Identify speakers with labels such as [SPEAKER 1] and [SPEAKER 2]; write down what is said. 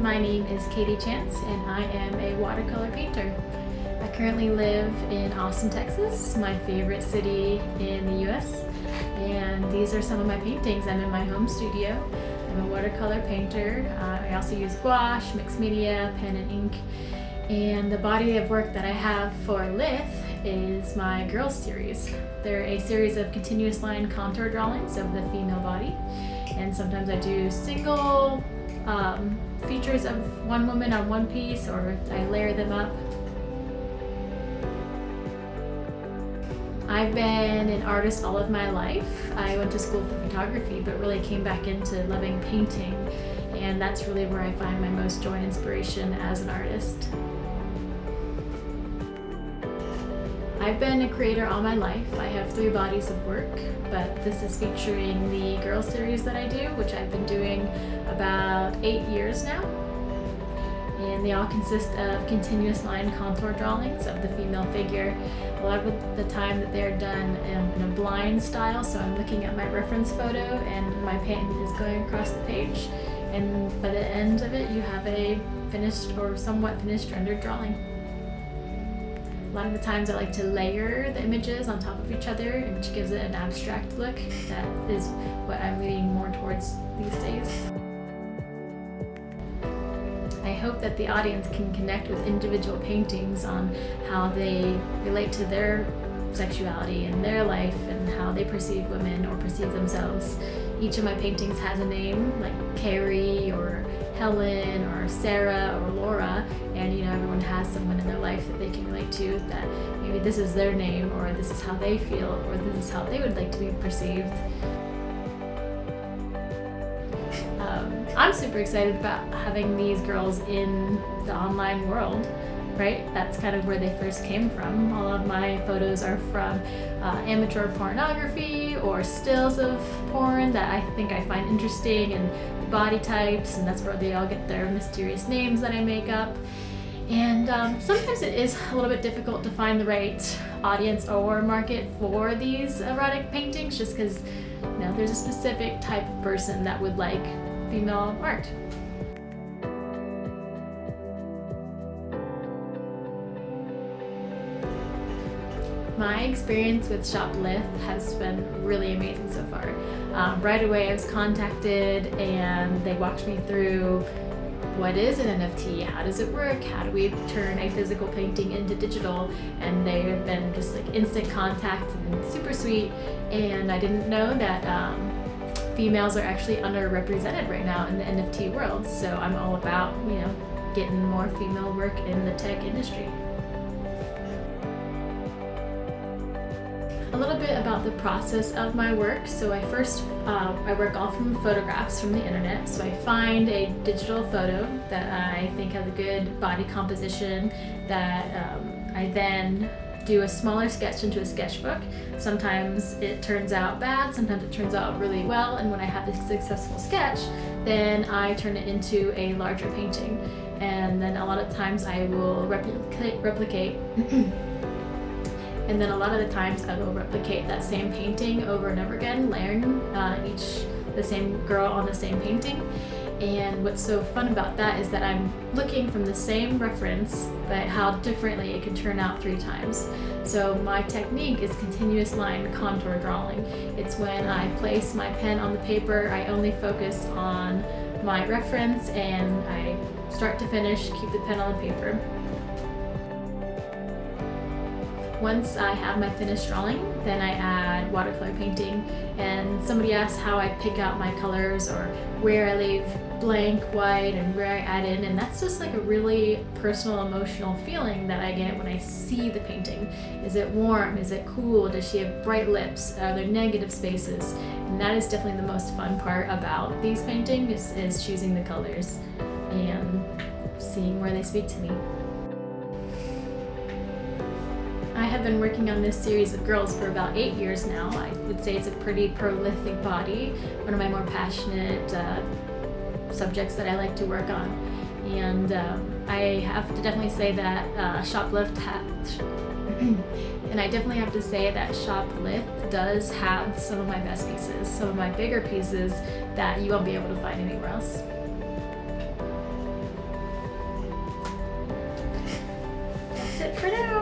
[SPEAKER 1] My name is Katie Chance and I am a watercolor painter. I currently live in Austin, Texas, my favorite city in the US, and these are some of my paintings. I'm in my home studio. I'm a watercolor painter. I also use gouache, mixed media, pen and ink, and the body of work that I have for Lith is my Girls series. They're a series of continuous line contour drawings of the female body, and sometimes I do single features of one woman on one piece, or I layer them up. I've been an artist all of my life. I went to school for photography, but really came back into loving painting, and that's really where I find my most joy and inspiration as an artist. I've been a creator all my life. I have 3 bodies of work, but this is featuring the Girls series that I do, which I've been doing about 8 years now. And they all consist of continuous line contour drawings of the female figure. A lot of the time that they're done in a blind style, so I'm looking at my reference photo and my pen is going across the page, and by the end of it you have a finished or somewhat finished rendered drawing. A lot of the times I like to layer the images on top of each other, which gives it an abstract look. That is what I'm leaning more towards these days. I hope that the audience can connect with individual paintings on how they relate to their sexuality and their life and how they perceive women or perceive themselves. Each of my paintings has a name, like Carrie or Helen or Sarah or Laura, and everyone has someone in their life that they can relate to, that maybe this is their name, or this is how they feel, or this is how they would like to be perceived. I'm super excited about having these girls in the online world, right? That's kind of where they first came from. All of my photos are from amateur pornography or stills of porn that I think I find interesting, and the body types, and that's where they all get their mysterious names that I make up. And sometimes it is a little bit difficult to find the right audience or market for these erotic paintings, just because there's a specific type of person that would like female art. My experience with ShopLITH has been really amazing so far. Right away I was contacted and they walked me through what is an NFT, how does it work, how do we turn a physical painting into digital, and they have been just like instant contact and super sweet. And I didn't know that females are actually underrepresented right now in the NFT world, so I'm all about getting more female work in the tech industry. A little bit about the process of my work. So I work all from photographs from the internet. So I find a digital photo that I think has a good body composition, that I then do a smaller sketch into a sketchbook. Sometimes it turns out bad, sometimes it turns out really well, and when I have this successful sketch, then I turn it into a larger painting. And then a lot of times I will replicate and then a lot of the times I will replicate that same painting over and over again, layering the same girl on the same painting. And what's so fun about that is that I'm looking from the same reference, but how differently it can turn out 3 times. So my technique is continuous line contour drawing. It's when I place my pen on the paper, I only focus on my reference, and I start to finish keep the pen on the paper. Once I have my finished drawing, then I add watercolor painting, and somebody asks how I pick out my colors or where I leave blank white and where I add in, and that's just like a really personal, emotional feeling that I get when I see the painting. Is it warm? Is it cool? Does she have bright lips? Are there negative spaces? And that is definitely the most fun part about these paintings, is choosing the colors and seeing where they speak to me. I have been working on this series of girls for about 8 years now. I would say it's a pretty prolific body, one of my more passionate subjects that I like to work on. And I have to definitely say that ShopLITH does have some of my best pieces, some of my bigger pieces that you won't be able to find anywhere else. it for now.